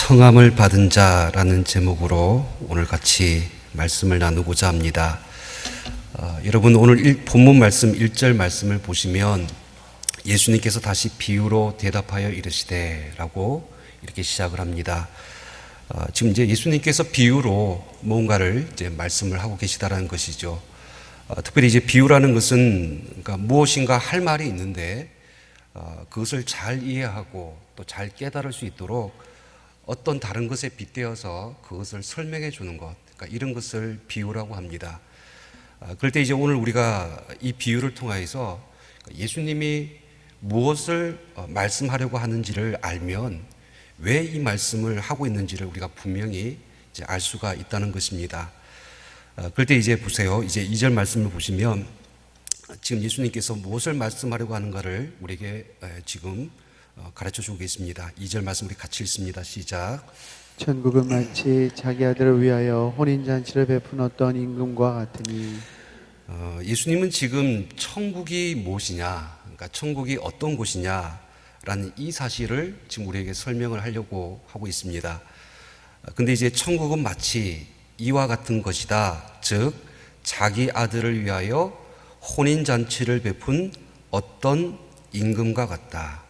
성함을 받은 자라는 제목으로 오늘 같이 말씀을 나누고자 합니다. 여러분 오늘 본문 말씀 1절 말씀을 보시면 예수님께서 다시 비유로 대답하여 이르시되 라고 이렇게 시작을 합니다. 지금 이제 예수님께서 비유로 뭔가를 이제 말씀을 하고 계시다라는 것이죠. 특별히 이제 비유라는 것은 그러니까 무엇인가 할 말이 있는데 그것을 잘 이해하고 또 잘 깨달을 수 있도록 어떤 다른 것에 빗대어서 그것을 설명해 주는 것, 그러니까 이런 것을 비유라고 합니다. 그럴 때 이제 오늘 우리가 이 비유를 통하여서 예수님이 무엇을 말씀하려고 하는지를 알면 왜 이 말씀을 하고 있는지를 우리가 분명히 이제 알 수가 있다는 것입니다. 그럴 때 이제 보세요. 이제 2절 말씀을 보시면 지금 예수님께서 무엇을 말씀하려고 하는가를 우리에게 지금 가르쳐 주고 계십니다. 2절 말씀 우리 같이 읽습니다. 시작. 천국은 마치 자기 아들을 위하여 혼인잔치를 베푼 어떤 임금과 같으니. 예수님은 지금 천국이 무엇이냐, 그러니까 천국이 어떤 곳이냐라는 이 사실을 지금 우리에게 설명을 하려고 하고 있습니다. 근데 이제 천국은 마치 이와 같은 것이다. 즉 자기 아들을 위하여 혼인잔치를 베푼 어떤 임금과 같다.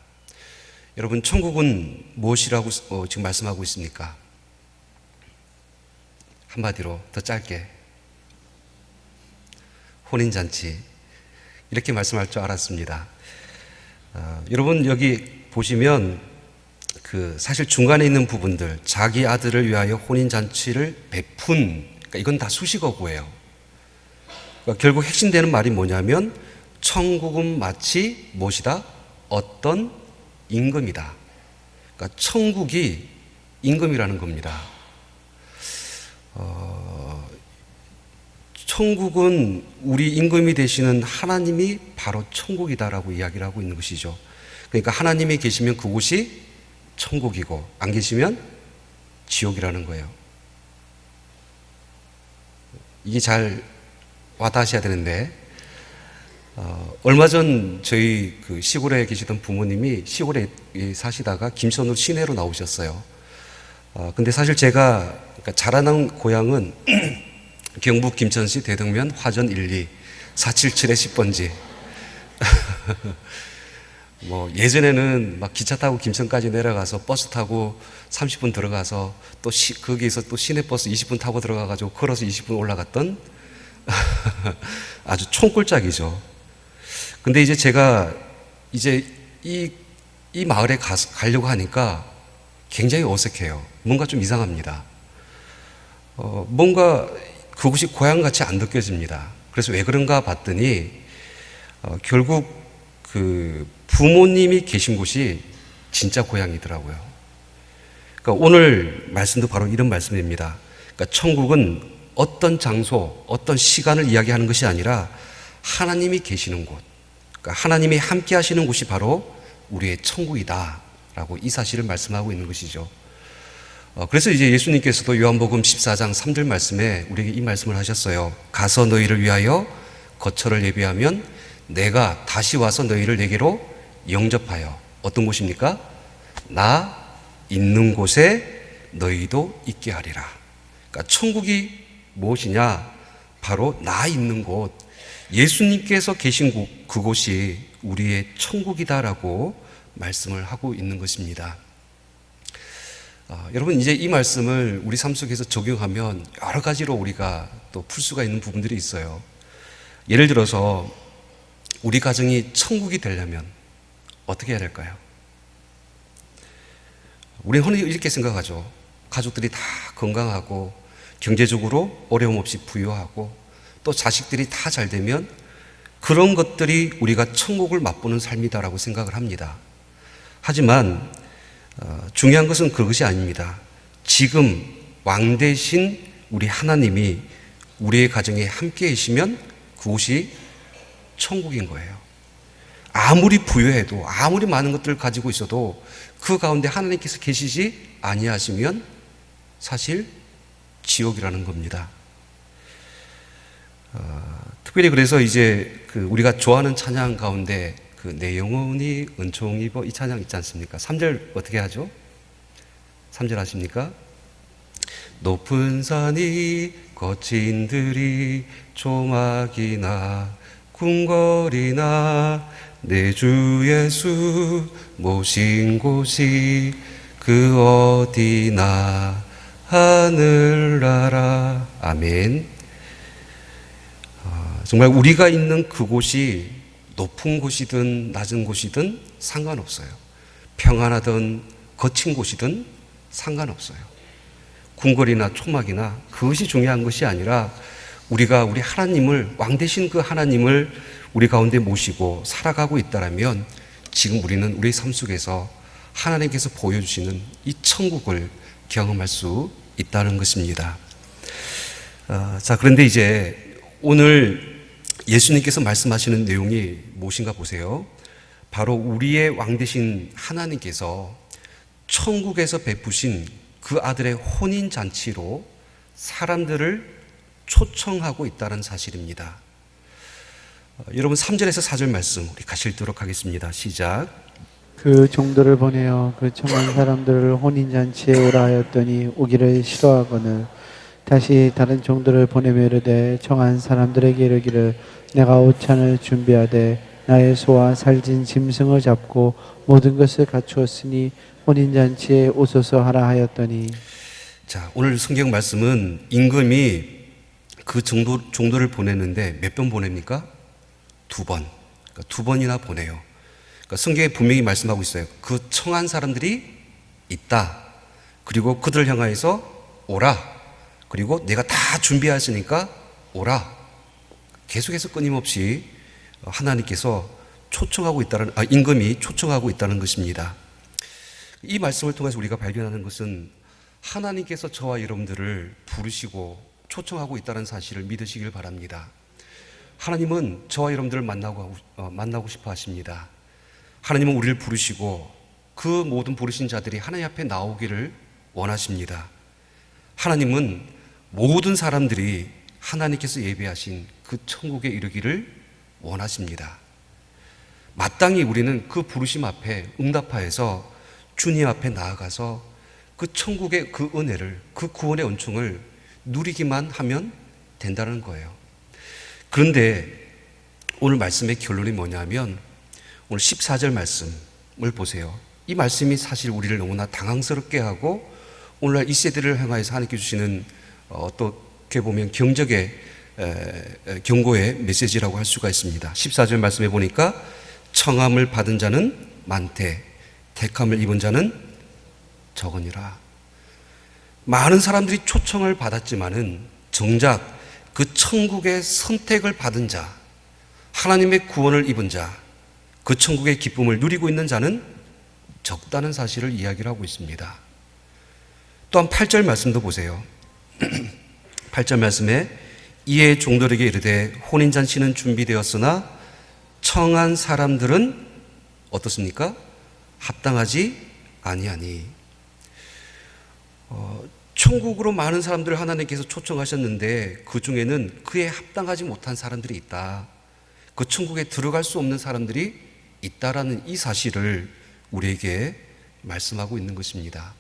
여러분 천국은 무엇이라고 지금 말씀하고 있습니까? 한마디로 더 짧게 혼인잔치 이렇게 말씀할 줄 알았습니다. 여러분 여기 보시면 사실 중간에 있는 부분들 자기 아들을 위하여 혼인잔치를 베푼, 그러니까 이건 다 수식어구예요. 그러니까 결국 핵심되는 말이 뭐냐면 천국은 마치 무엇이다? 어떤 임금이다. 그러니까 천국이 임금이라는 겁니다. 천국은 우리 임금이 되시는 하나님이 바로 천국이다라고 이야기를 하고 있는 것이죠. 그러니까 하나님이 계시면 그곳이 천국이고 안 계시면 지옥이라는 거예요. 이게 잘 와닿으셔야 되는데 얼마 전 저희 시골에 계시던 부모님이 시골에 사시다가 김천으로 시내로 나오셨어요. 근데 사실 제가 자라난 고향은 경북 김천시 대덕면 화전 1, 2 477의 10번지. 뭐 예전에는 막 기차 타고 김천까지 내려가서 버스 타고 30분 들어가서 또 거기에서 또 시내버스 20분 타고 들어가가지고 걸어서 20분 올라갔던 아주 총골짜기죠. 근데 이제 제가 이제 이 마을에 가려고 하니까 굉장히 어색해요. 뭔가 좀 이상합니다. 뭔가 그곳이 고향같이 안 느껴집니다. 그래서 왜 그런가 봤더니 결국 부모님이 계신 곳이 진짜 고향이더라고요. 그러니까 오늘 말씀도 바로 이런 말씀입니다. 그러니까 천국은 어떤 장소, 어떤 시간을 이야기하는 것이 아니라 하나님이 계시는 곳, 그러니까 하나님이 함께 하시는 곳이 바로 우리의 천국이다라고 이 사실을 말씀하고 있는 것이죠. 그래서 이제 예수님께서도 요한복음 14장 3절 말씀에 우리에게 이 말씀을 하셨어요. 가서 너희를 위하여 거처를 예비하면 내가 다시 와서 너희를 내게로 영접하여 어떤 곳입니까? 나 있는 곳에 너희도 있게 하리라. 그러니까 천국이 무엇이냐? 바로 나 있는 곳, 예수님께서 계신 그곳이 우리의 천국이다라고 말씀을 하고 있는 것입니다. 여러분 이제 이 말씀을 우리 삶 속에서 적용하면 여러 가지로 우리가 또 풀 수가 있는 부분들이 있어요. 예를 들어서 우리 가정이 천국이 되려면 어떻게 해야 될까요? 우리는 흔히 이렇게 생각하죠. 가족들이 다 건강하고 경제적으로 어려움 없이 부유하고 또 자식들이 다 잘 되면 그런 것들이 우리가 천국을 맛보는 삶이다라고 생각을 합니다. 하지만 중요한 것은 그것이 아닙니다. 지금 왕 대신 우리 하나님이 우리의 가정에 함께 계시면 그곳이 천국인 거예요. 아무리 부유해도 아무리 많은 것들을 가지고 있어도 그 가운데 하나님께서 계시지 아니하시면 사실 지옥이라는 겁니다. 특별히 그래서 이제 우리가 좋아하는 찬양 가운데 내 영혼이 은총 입어 이 찬양 있지 않습니까? 3절 어떻게 하죠? 3절 아십니까? 높은 산이 거친 들이 조막이나 궁궐이나 내 주 예수 모신 곳이 그 어디나 하늘나라. 아멘. 정말 우리가 있는 그곳이 높은 곳이든 낮은 곳이든 상관없어요. 평안하든 거친 곳이든 상관없어요. 궁궐이나 초막이나 그것이 중요한 것이 아니라 우리가 우리 하나님을, 왕 되신 그 하나님을 우리 가운데 모시고 살아가고 있다면 지금 우리는 우리 삶 속에서 하나님께서 보여주시는 이 천국을 경험할 수 있다는 것입니다. 자, 그런데 이제 오늘 예수님께서 말씀하시는 내용이 무엇인가 보세요. 바로 우리의 왕 되신 하나님께서 천국에서 베푸신 그 아들의 혼인잔치로 사람들을 초청하고 있다는 사실입니다. 여러분 3절에서 4절 말씀 우리 같이 읽도록 하겠습니다. 시작. 그 종들을 보내어 그 청한 사람들을 혼인잔치에 오라 하였더니 오기를 싫어하거늘 다시 다른 종들을 보내며 이르되 청한 사람들에게 이르기를 내가 옷찬을 준비하되 나의 소와 살진 짐승을 잡고 모든 것을 갖추었으니 혼인잔치에 오소서 하라 하였더니. 자, 오늘 성경 말씀은 임금이 그 종들을 보냈는데 몇 번 보냅니까? 2번. 그러니까 2번이나 보내요. 그러니까 성경에 분명히 말씀하고 있어요. 그 청한 사람들이 있다. 그리고 그들을 향하여서 오라. 그리고 내가 다 준비했으니까 오라. 계속해서 끊임없이 하나님께서 초청하고 있다는, 임금이 초청하고 있다는 것입니다. 이 말씀을 통해서 우리가 발견하는 것은 하나님께서 저와 여러분들을 부르시고 초청하고 있다는 사실을 믿으시길 바랍니다. 하나님은 저와 여러분들을 만나고 싶어 하십니다. 하나님은 우리를 부르시고 그 모든 부르신 자들이 하나님 앞에 나오기를 원하십니다. 하나님은 모든 사람들이 하나님께서 예비하신 그 천국에 이르기를 원하십니다. 마땅히 우리는 그 부르심 앞에 응답하여서 주님 앞에 나아가서 그 천국의 그 은혜를, 그 구원의 은총을 누리기만 하면 된다는 거예요. 그런데 오늘 말씀의 결론이 뭐냐면 오늘 14절 말씀을 보세요. 이 말씀이 사실 우리를 너무나 당황스럽게 하고 오늘날 이 세대를 향하여서 하나님께 주시는 어떻게 보면 경적의 경고의 메시지라고 할 수가 있습니다. 14절 말씀에 보니까 청함을 받은 자는 많되 택함을 입은 자는 적으니라. 많은 사람들이 초청을 받았지만은 정작 그 천국의 선택을 받은 자, 하나님의 구원을 입은 자, 그 천국의 기쁨을 누리고 있는 자는 적다는 사실을 이야기를 하고 있습니다. 또한 8절 말씀도 보세요. 8절 말씀에 이에 종들에게 이르되 혼인잔치는 준비되었으나 청한 사람들은 어떻습니까? 합당하지 아니하니. 천국으로 많은 사람들을 하나님께서 초청하셨는데 그 중에는 그에 합당하지 못한 사람들이 있다. 그 천국에 들어갈 수 없는 사람들이 있다라는 이 사실을 우리에게 말씀하고 있는 것입니다.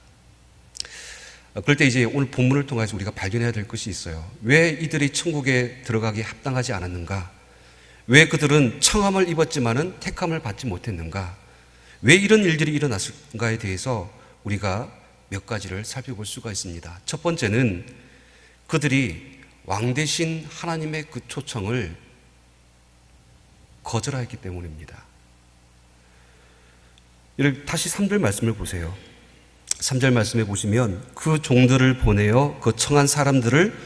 그럴 때 이제 오늘 본문을 통해서 우리가 발견해야 될 것이 있어요. 왜 이들이 천국에 들어가기 합당하지 않았는가? 왜 그들은 청함을 입었지만은 택함을 받지 못했는가? 왜 이런 일들이 일어났을까에 대해서 우리가 몇 가지를 살펴볼 수가 있습니다. 첫 번째는 그들이 왕 되신 하나님의 그 초청을 거절하였기 때문입니다. 다시 3절 말씀을 보세요. 3절 말씀에 보시면 그 종들을 보내어 그 청한 사람들을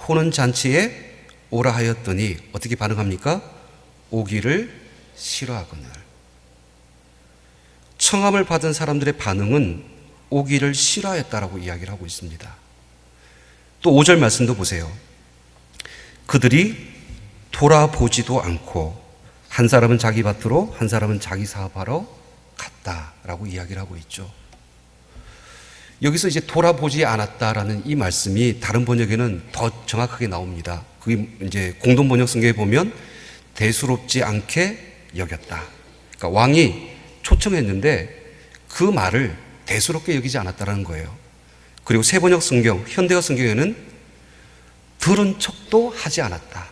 혼인잔치에 오라 하였더니 어떻게 반응합니까? 오기를 싫어하거늘. 청함을 받은 사람들의 반응은 오기를 싫어했다라고 이야기를 하고 있습니다. 또 5절 말씀도 보세요. 그들이 돌아보지도 않고 한 사람은 자기 밭으로 한 사람은 자기 사업하러 갔다라고 이야기를 하고 있죠. 여기서 이제 돌아보지 않았다라는 이 말씀이 다른 번역에는 더 정확하게 나옵니다. 그게 이제 공동 번역 성경에 보면 대수롭지 않게 여겼다. 그러니까 왕이 초청했는데 그 말을 대수롭게 여기지 않았다는 거예요. 그리고 세번역 성경, 현대어 성경에는 들은 척도 하지 않았다.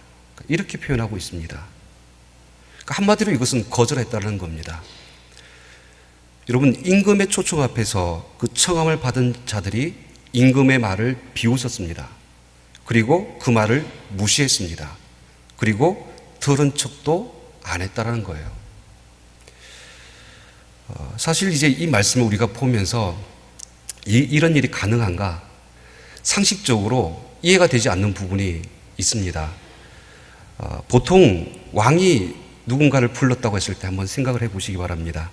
이렇게 표현하고 있습니다. 그러니까 한마디로 이것은 거절했다는 겁니다. 여러분, 임금의 초청 앞에서 그 청함을 받은 자들이 임금의 말을 비웃었습니다. 그리고 그 말을 무시했습니다. 그리고 들은 척도 안 했다라는 거예요. 사실 이제 이 말씀을 우리가 보면서 이런 일이 가능한가? 상식적으로 이해가 되지 않는 부분이 있습니다. 보통 왕이 누군가를 불렀다고 했을 때 한번 생각을 해보시기 바랍니다.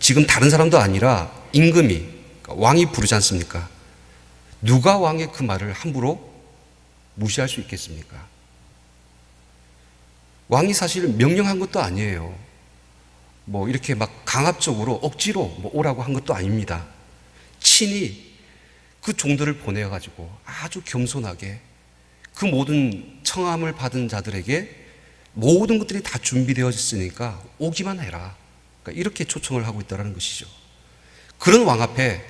지금 다른 사람도 아니라 임금이, 왕이 부르지 않습니까? 누가 왕의 그 말을 함부로 무시할 수 있겠습니까? 왕이 사실 명령한 것도 아니에요. 뭐 이렇게 막 강압적으로 억지로 뭐 오라고 한 것도 아닙니다. 친히 그 종들을 보내가지고 아주 겸손하게 그 모든 청함을 받은 자들에게 모든 것들이 다 준비되어 있으니까 오기만 해라. 그러니까 이렇게 초청을 하고 있다는 것이죠. 그런 왕 앞에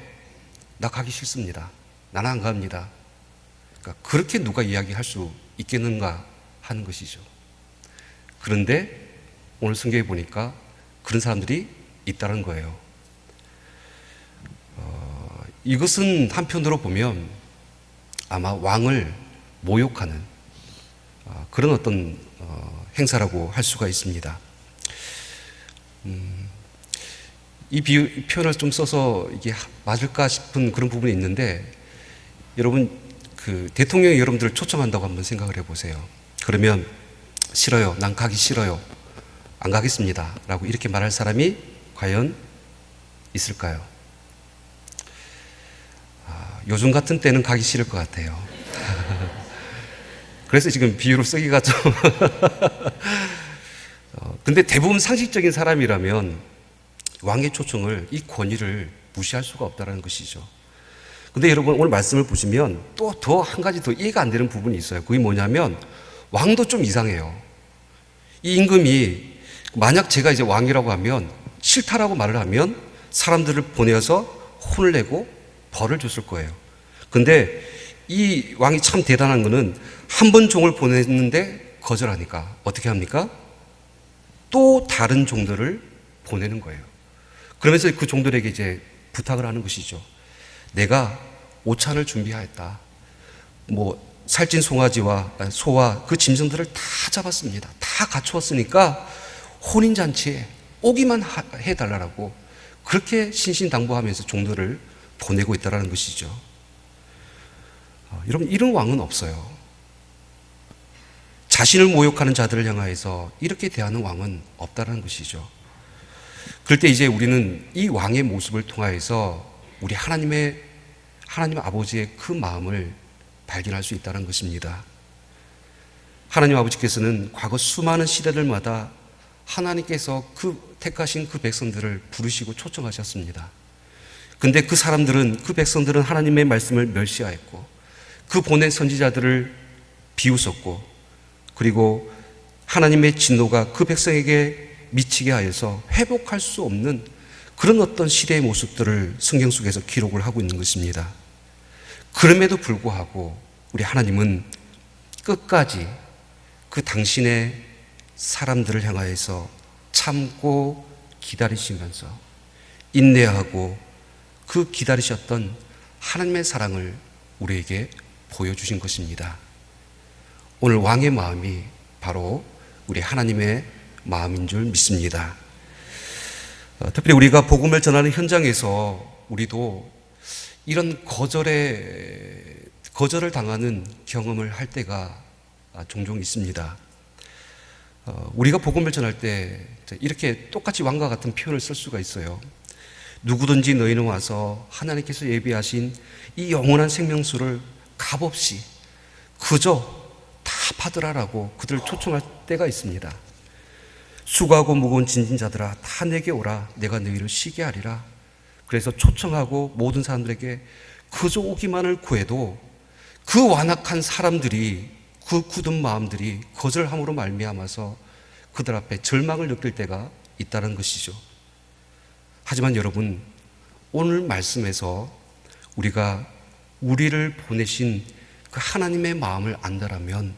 나 가기 싫습니다. 나는 안 갑니다. 그러니까 그렇게 누가 이야기할 수 있겠는가 하는 것이죠. 그런데 오늘 성경에 보니까 그런 사람들이 있다는 거예요. 이것은 한편으로 보면 아마 왕을 모욕하는 그런 어떤 행사라고 할 수가 있습니다. 이 표현을 좀 써서 이게 맞을까 싶은 그런 부분이 있는데, 여러분 그 대통령이 여러분들을 초청한다고 한번 생각을 해보세요. 그러면 싫어요. 난 가기 싫어요. 안 가겠습니다. 라고 이렇게 말할 사람이 과연 있을까요? 요즘 같은 때는 가기 싫을 것 같아요. 그래서 지금 비유를 쓰기가 좀 근데 대부분 상식적인 사람이라면 왕의 초청을, 이 권위를 무시할 수가 없다는 것이죠. 근데 여러분 오늘 말씀을 보시면 또 더 한 가지 더 이해가 안 되는 부분이 있어요. 그게 뭐냐면 왕도 좀 이상해요. 이 임금이 만약 제가 이제 왕이라고 하면 싫다라고 말을 하면 사람들을 보내서 혼을 내고 벌을 줬을 거예요. 근데 이 왕이 참 대단한 거는 한 번 종을 보냈는데 거절하니까 어떻게 합니까? 또 다른 종들을 보내는 거예요. 그러면서 그 종들에게 이제 부탁을 하는 것이죠. 내가 오찬을 준비하였다. 뭐 살찐 송아지와 소와 그 짐승들을 다 잡았습니다. 다 갖추었으니까 혼인잔치에 오기만 해달라고 그렇게 신신당부하면서 종들을 보내고 있다는 것이죠. 여러분, 이런 왕은 없어요. 자신을 모욕하는 자들을 향하여서 이렇게 대하는 왕은 없다는 것이죠. 그럴 때 이제 우리는 이 왕의 모습을 통하여서 우리 하나님 아버지의 그 마음을 발견할 수 있다는 것입니다. 하나님 아버지께서는 과거 수많은 시대들마다 하나님께서 그 택하신 그 백성들을 부르시고 초청하셨습니다. 근데 그 사람들은, 그 백성들은 하나님의 말씀을 멸시하였고 그 보낸 선지자들을 비웃었고, 그리고 하나님의 진노가 그 백성에게 미치게 하여서 회복할 수 없는 그런 어떤 시대의 모습들을 성경 속에서 기록을 하고 있는 것입니다. 그럼에도 불구하고 우리 하나님은 끝까지 그 당신의 사람들을 향하여서 참고 기다리시면서 인내하고 그 기다리셨던 하나님의 사랑을 우리에게 보여주신 것입니다. 오늘 왕의 마음이 바로 우리 하나님의 마음인 줄 믿습니다. 특별히 우리가 복음을 전하는 현장에서 우리도 이런 거절을 당하는 경험을 할 때가 종종 있습니다. 우리가 복음을 전할 때 이렇게 똑같이 왕과 같은 표현을 쓸 수가 있어요. 누구든지 너희는 와서 하나님께서 예비하신 이 영원한 생명수를 값없이 그저 다 받으라라고 그들을 초청할 때가 있습니다. 수고하고 무거운 진진 자들아 다 내게 오라. 내가 너희를 쉬게 하리라. 그래서 초청하고 모든 사람들에게 그저 오기만을 구해도 그 완악한 사람들이, 그 굳은 마음들이 거절함으로 말미암아서 그들 앞에 절망을 느낄 때가 있다는 것이죠. 하지만 여러분, 오늘 말씀에서 우리가 우리를 보내신 그 하나님의 마음을 안다라면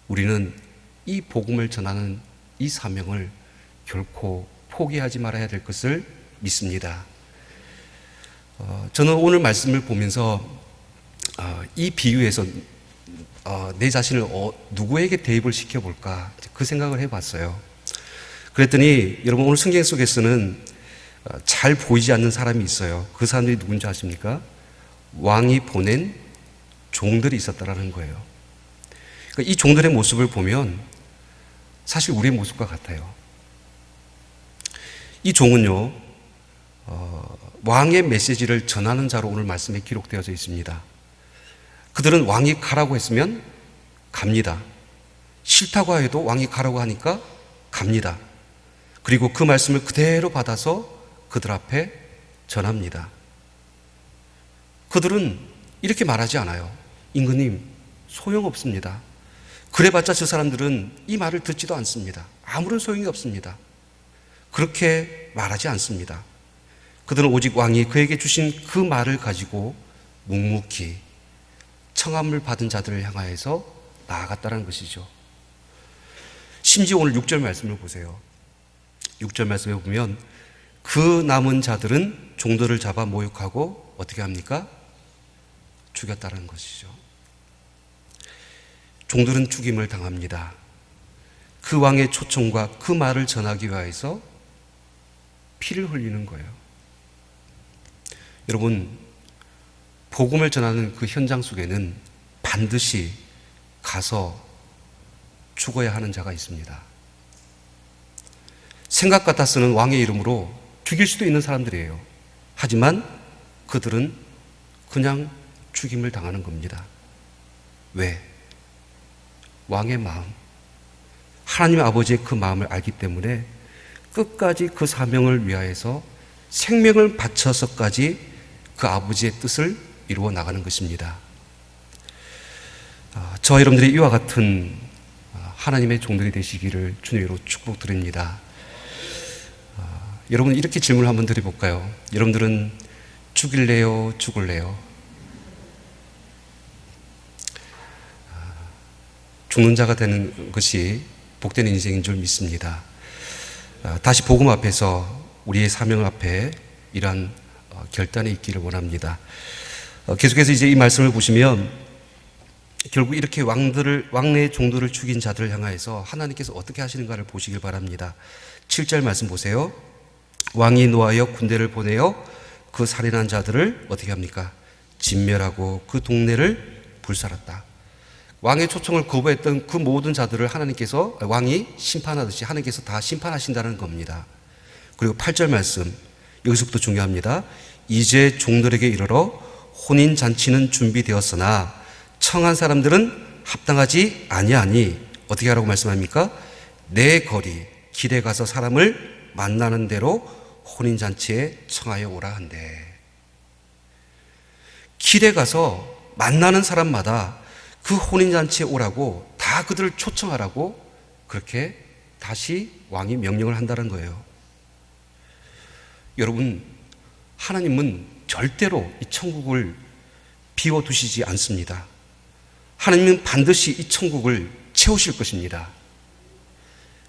우리는 이 복음을 전하는 이 사명을 결코 포기하지 말아야 될 것을 믿습니다. 저는 오늘 말씀을 보면서 이 비유에서 내 자신을 누구에게 대입을 시켜볼까 그 생각을 해봤어요. 그랬더니 여러분 오늘 성경 속에서는 잘 보이지 않는 사람이 있어요. 그 사람들이 누군지 아십니까? 왕이 보낸 종들이 있었다라는 거예요. 그러니까 이 종들의 모습을 보면 사실 우리의 모습과 같아요. 이 종은요, 왕의 메시지를 전하는 자로 오늘 말씀에 기록되어져 있습니다. 그들은 왕이 가라고 했으면 갑니다. 싫다고 해도 왕이 가라고 하니까 갑니다. 그리고 그 말씀을 그대로 받아서 그들 앞에 전합니다. 그들은 이렇게 말하지 않아요. 임금님, 소용없습니다. 그래봤자 저 사람들은 이 말을 듣지도 않습니다. 아무런 소용이 없습니다. 그렇게 말하지 않습니다. 그들은 오직 왕이 그에게 주신 그 말을 가지고 묵묵히 청함을 받은 자들을 향하여서 나아갔다는 것이죠. 심지어 오늘 6절 말씀을 보세요. 6절 말씀에 보면 그 남은 자들은 종들을 잡아 모욕하고 어떻게 합니까? 죽였다는 것이죠. 종들은 죽임을 당합니다. 그 왕의 초청과 그 말을 전하기 위해서 피를 흘리는 거예요. 여러분, 복음을 전하는 그 현장 속에는 반드시 가서 죽어야 하는 자가 있습니다. 생각 같아서는 왕의 이름으로 죽일 수도 있는 사람들이에요. 하지만 그들은 그냥 죽임을 당하는 겁니다. 왜? 왕의 마음, 하나님 아버지의 그 마음을 알기 때문에 끝까지 그 사명을 위하여서 생명을 바쳐서까지 그 아버지의 뜻을 이루어 나가는 것입니다. 저와 여러분들이 이와 같은 하나님의 종들이 되시기를 주님으로 축복드립니다. 여러분 이렇게 질문을 한번 드려볼까요? 여러분들은 죽일래요? 죽을래요? 죽는 자가 되는 것이 복된 인생인 줄 믿습니다. 다시 복음 앞에서 우리의 사명 앞에 이러한 결단이 있기를 원합니다. 계속해서 이제 이 말씀을 보시면 결국 이렇게 왕의 종들을 죽인 자들을 향하여서 하나님께서 어떻게 하시는가를 보시길 바랍니다. 7절 말씀 보세요. 왕이 노하여 군대를 보내어 그 살인한 자들을 어떻게 합니까? 진멸하고 그 동네를 불살았다. 왕의 초청을 거부했던 그 모든 자들을 하나님께서 왕이 심판하듯이 하나님께서 다 심판하신다는 겁니다. 그리고 8절 말씀 여기서부터 중요합니다. 이제 종들에게 이르러 혼인잔치는 준비되었으나 청한 사람들은 합당하지 아니하니 어떻게 하라고 말씀합니까? 내 거리 길에 가서 사람을 만나는 대로 혼인잔치에 청하여 오라 한대. 길에 가서 만나는 사람마다 그 혼인잔치에 오라고 다 그들을 초청하라고 그렇게 다시 왕이 명령을 한다는 거예요. 여러분, 하나님은 절대로 이 천국을 비워두시지 않습니다. 하나님은 반드시 이 천국을 채우실 것입니다.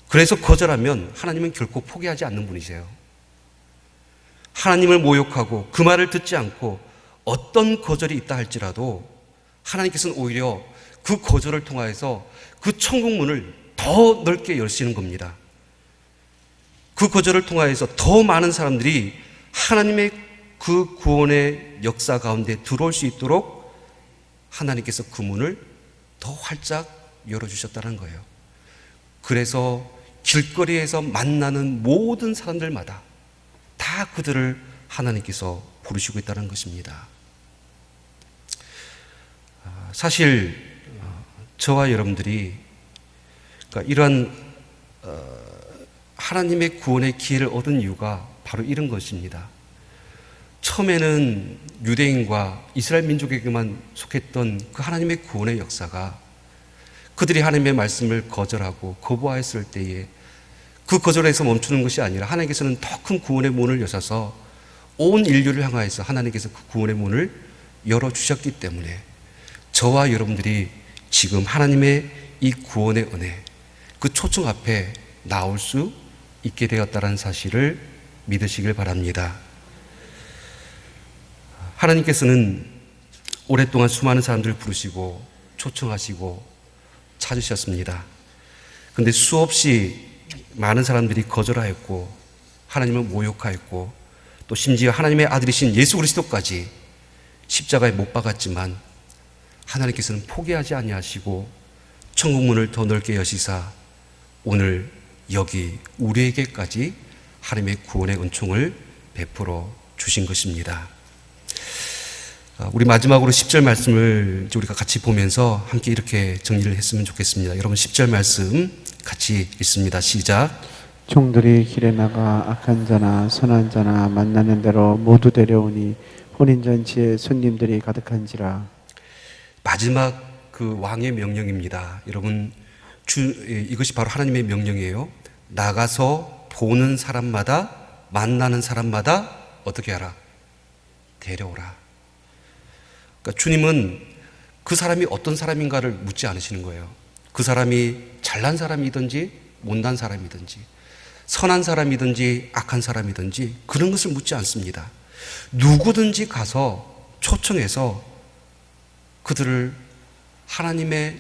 그래서 거절하면 하나님은 결코 포기하지 않는 분이세요. 하나님을 모욕하고 그 말을 듣지 않고 어떤 거절이 있다 할지라도 하나님께서는 오히려 그 거절을 통하여서 그 천국 문을 더 넓게 여시는 겁니다. 그 거절을 통하여서 더 많은 사람들이 하나님의 그 구원의 역사 가운데 들어올 수 있도록 하나님께서 그 문을 더 활짝 열어주셨다는 거예요. 그래서 길거리에서 만나는 모든 사람들마다 다 그들을 하나님께서 부르시고 있다는 것입니다. 사실 저와 여러분들이 그러니까 이러한 하나님의 구원의 기회를 얻은 이유가 바로 이런 것입니다. 처음에는 유대인과 이스라엘 민족에게만 속했던 그 하나님의 구원의 역사가 그들이 하나님의 말씀을 거절하고 거부하였을 때에 그 거절에서 멈추는 것이 아니라 하나님께서는 더 큰 구원의 문을 여셔서 온 인류를 향하여서 하나님께서 그 구원의 문을 열어주셨기 때문에 저와 여러분들이 지금 하나님의 이 구원의 은혜, 그 초청 앞에 나올 수 있게 되었다는 사실을 믿으시길 바랍니다. 하나님께서는 오랫동안 수많은 사람들을 부르시고 초청하시고 찾으셨습니다. 그런데 수없이 많은 사람들이 거절하였고 하나님을 모욕하였고 또 심지어 하나님의 아들이신 예수 그리스도까지 십자가에 못 박았지만 하나님께서는 포기하지 아니하시고 천국 문을 더 넓게 여시사 오늘 여기 우리에게까지 하나님의 구원의 은총을 베풀어 주신 것입니다. 우리 마지막으로 10절 말씀을 우리가 같이 보면서 함께 이렇게 정리를 했으면 좋겠습니다. 여러분 10절 말씀 같이 읽습니다. 시작. 종들이 길에 나가 악한 자나 선한 자나 만나는 대로 모두 데려오니 혼인잔치에 손님들이 가득한지라. 마지막 그 왕의 명령입니다. 여러분 이것이 바로 하나님의 명령이에요. 나가서 보는 사람마다 만나는 사람마다 어떻게 하라? 데려오라. 그러니까 주님은 그 사람이 어떤 사람인가를 묻지 않으시는 거예요. 그 사람이 잘난 사람이든지 못난 사람이든지 선한 사람이든지 악한 사람이든지 그런 것을 묻지 않습니다. 누구든지 가서 초청해서 그들을 하나님의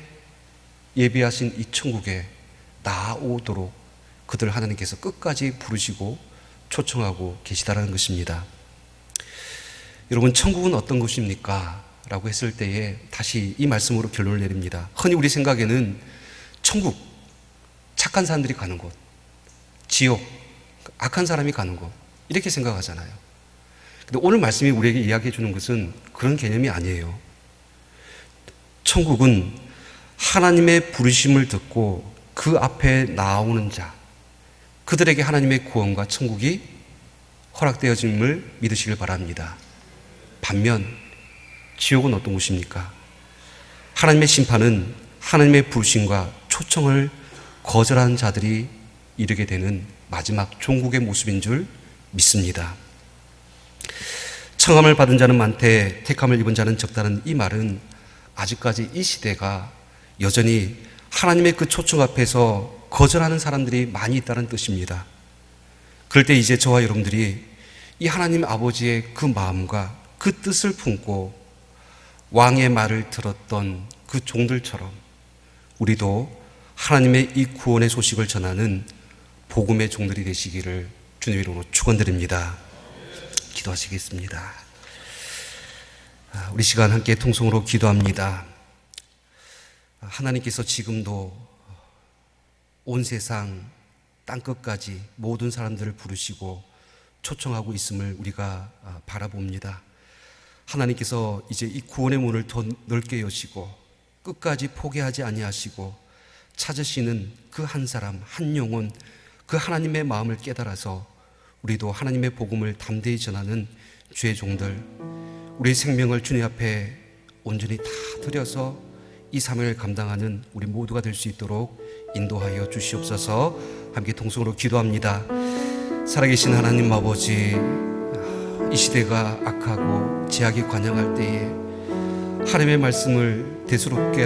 예비하신 이 천국에 나오도록 그들을 하나님께서 끝까지 부르시고 초청하고 계시다라는 것입니다. 여러분 천국은 어떤 곳입니까? 라고 했을 때에 다시 이 말씀으로 결론을 내립니다. 흔히 우리 생각에는 천국, 착한 사람들이 가는 곳, 지옥, 악한 사람이 가는 곳 이렇게 생각하잖아요. 근데 오늘 말씀이 우리에게 이야기해 주는 것은 그런 개념이 아니에요. 천국은 하나님의 부르심을 듣고 그 앞에 나오는 자, 그들에게 하나님의 구원과 천국이 허락되어짐을 믿으시길 바랍니다. 반면 지옥은 어떤 곳입니까? 하나님의 심판은 하나님의 부르심과 초청을 거절한 자들이 이르게 되는 마지막 종국의 모습인 줄 믿습니다. 청함을 받은 자는 많되 택함을 입은 자는 적다는 이 말은 아직까지 이 시대가 여전히 하나님의 그 초청 앞에서 거절하는 사람들이 많이 있다는 뜻입니다. 그럴 때 이제 저와 여러분들이 이 하나님 아버지의 그 마음과 그 뜻을 품고 왕의 말을 들었던 그 종들처럼 우리도 하나님의 이 구원의 소식을 전하는 복음의 종들이 되시기를 주님 이름으로 축원드립니다. 기도하시겠습니다. 우리 시간 함께 통성으로 기도합니다. 하나님께서 지금도 온 세상 땅끝까지 모든 사람들을 부르시고 초청하고 있음을 우리가 바라봅니다. 하나님께서 이제 이 구원의 문을 더 넓게 여시고 끝까지 포기하지 아니하시고 찾으시는 그 한 사람 한 영혼 그 하나님의 마음을 깨달아서 우리도 하나님의 복음을 담대히 전하는 주의 종들, 우리의 생명을 주님 앞에 온전히 다 드려서 이 사명을 감당하는 우리 모두가 될 수 있도록 인도하여 주시옵소서. 함께 통성으로 기도합니다. 살아계신 하나님 아버지, 이 시대가 악하고 제약이 관영할 때에 하나님의 말씀을 대수롭게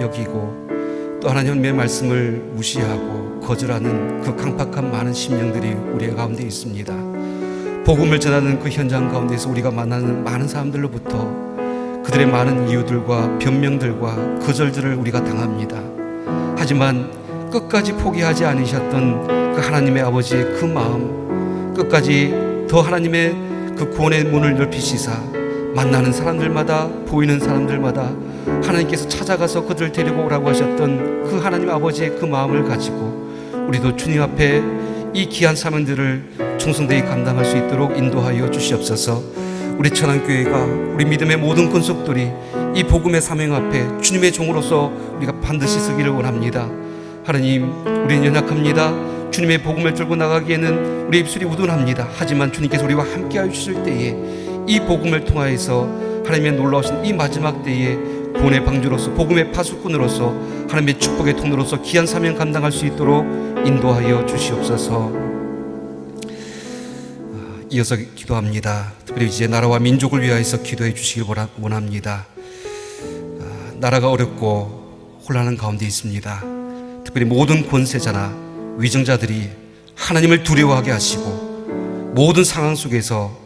여기고 또 하나님의 말씀을 무시하고 거절하는 그 강팍한 많은 심령들이 우리 가운데 있습니다. 복음을 전하는 그 현장 가운데서 우리가 만나는 많은 사람들로부터 그들의 많은 이유들과 변명들과 거절들을 우리가 당합니다. 하지만 끝까지 포기하지 않으셨던 그 하나님의 아버지의 그 마음, 끝까지 더 하나님의 그 구원의 문을 넓히시사 만나는 사람들마다 보이는 사람들마다 하나님께서 찾아가서 그들을 데리고 오라고 하셨던 그 하나님 아버지의 그 마음을 가지고 우리도 주님 앞에 이 귀한 사명들을 충성되이 감당할 수 있도록 인도하여 주시옵소서. 우리 천안교회가 우리 믿음의 모든 권속들이 이 복음의 사명 앞에 주님의 종으로서 우리가 반드시 서기를 원합니다. 하나님, 우리는 연약합니다. 주님의 복음을 들고 나가기에는 우리 입술이 우둔합니다. 하지만 주님께서 우리와 함께하여 주실 때에 이 복음을 통하여서 하나님의 놀라우신 이 마지막 때에 구원의 방주로서 복음의 파수꾼으로서 하나님의 축복의 통로로서 귀한 사명 감당할 수 있도록 인도하여 주시옵소서. 이어서 기도합니다. 특별히 이제 나라와 민족을 위하여서 기도해 주시길 원합니다. 나라가 어렵고 혼란한 가운데 있습니다. 특별히 모든 권세자나 위정자들이 하나님을 두려워하게 하시고 모든 상황 속에서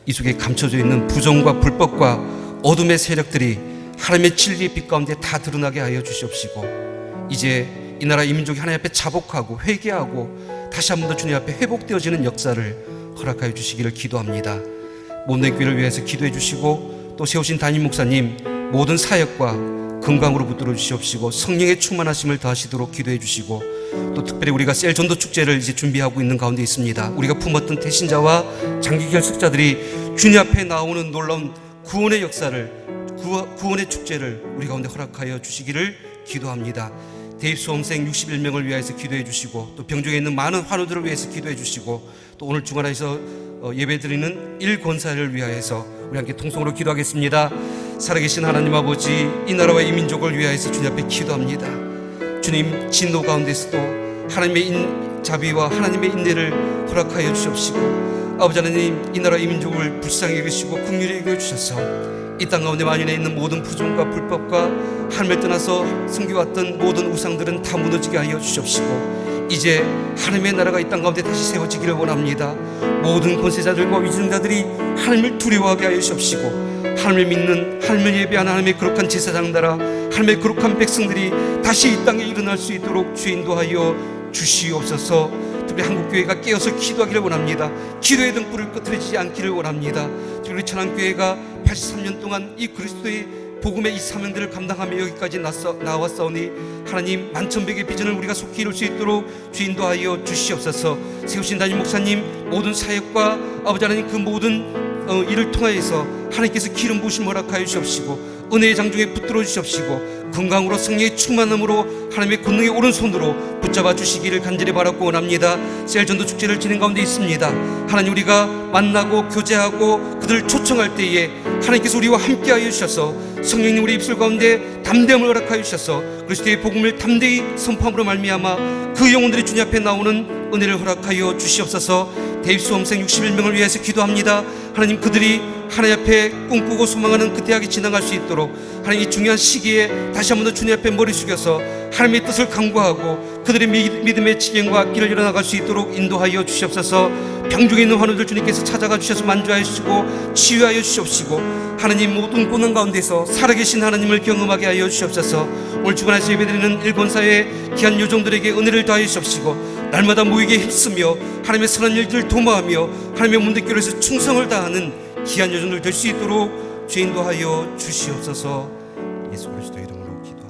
이 속에 감춰져 있는 부정과 불법과 어둠의 세력들이 하나님의 진리의 빛 가운데 다 드러나게 하여 주시옵시고, 이제 이 나라 이 민족이 하나님 앞에 자복하고 회개하고 다시 한 번 더 주님 앞에 회복되어지는 역사를 허락하여 주시기를 기도합니다. 몸된 교회를 위해서 기도해 주시고, 또 세우신 담임 목사님 모든 사역과 건강으로 붙들어 주시옵시고, 성령의 충만하심을 더하시도록 기도해 주시고, 또 특별히 우리가 셀 전도 축제를 이제 준비하고 있는 가운데 있습니다. 우리가 품었던 태신자와 장기 결석자들이 주님 앞에 나오는 놀라운 구원의 역사를, 구원의 축제를 우리 가운데 허락하여 주시기를 기도합니다. 대입 수험생 61명을 위하여서 기도해 주시고, 또 병중에 있는 많은 환우들을 위해서 기도해 주시고, 또 오늘 주간에서 예배드리는 일권사를 위하여서 우리 함께 통성으로 기도하겠습니다. 살아계신 하나님 아버지, 이 나라와 이 민족을 위하여서 주님 앞에 기도합니다. 주님, 진노 가운데서도 하나님의 자비와 하나님의 인내를 허락하여 주시옵시고, 아버지 하나님, 이 나라 이 민족을 불쌍히 여기시고 긍휼히 여겨주셔서 이 땅 가운데 만연해 있는 모든 부정과 불법과 하나님을 떠나서 섬겨왔던 모든 우상들은 다 무너지게 하여 주시옵시고, 이제 하나님의 나라가 이 땅 가운데 다시 세워지기를 원합니다. 모든 권세자들과 위정자들이 하나님을 두려워하게 하여 주시옵시고, 하나님을 믿는, 하나님을 예배하는 하나님의 거룩한 제사장 나라, 하나님의 거룩한 백성들이 다시 이 땅에 일어날 수 있도록 주 인도하여 주시옵소서. 특별히 한국교회가 깨어서 기도하기를 원합니다. 기도의 등불을 꺼트리지 않기를 원합니다. 우리 천안교회가 83년 동안 이 그리스도의 복음의 이 사명들을 감당하며 여기까지 나왔사오니 하나님, 만천백의 비전을 우리가 속히 이룰 수 있도록 주 인도하여 주시옵소서. 세우신 담임 목사님 모든 사역과 아버지 하나님 그 모든 일을 통하여서 하나님께서 기름 부으심 허락하여 주시옵시고, 은혜의 장중에 붙들어 주시옵시고, 건강으로 성령의 충만함으로 하나님의 권능의 오른손으로 붙잡아 주시기를 간절히 바라고 원합니다. 셀 전도 축제를 진행 가운데 있습니다. 하나님, 우리가 만나고 교제하고 그들을 초청할 때에 하나님께서 우리와 함께하여 주셔서 성령님 우리 입술 가운데 담대함을 허락하여 주셔서 그리스도의 복음을 담대히 선포함으로 말미암아 그 영혼들이 주님 앞에 나오는 은혜를 허락하여 주시옵소서. 대입수험생 61명을 위해서 기도합니다. 하나님, 그들이 하나님 앞에 꿈꾸고 소망하는 그 대학이 지나갈 수 있도록 하나님, 이 중요한 시기에 다시 한 번 더 주님 앞에 머리 숙여서 하나님의 뜻을 간구하고 그들의 믿음의 지경과 길을 일어나갈 수 있도록 인도하여 주시옵소서. 병중에 있는 환우들 주님께서 찾아가 주셔서 만져하여 주시고 치유하여 주시옵시고, 하나님 모든 고난 가운데서 살아계신 하나님을 경험하게 하여 주시옵소서. 오늘 주간에서 예배드리는 일본사의 귀한 요정들에게 은혜를 더하여 주시옵시고, 날마다 모이게 힘쓰며 하나님의 선한 일들을 도모하며 하나님의 문대교회에서 충성을 다하는 귀한 요정들 될 수 있도록 주 인도하여 주시옵소서. 예수 그리스도 이름으로 기도.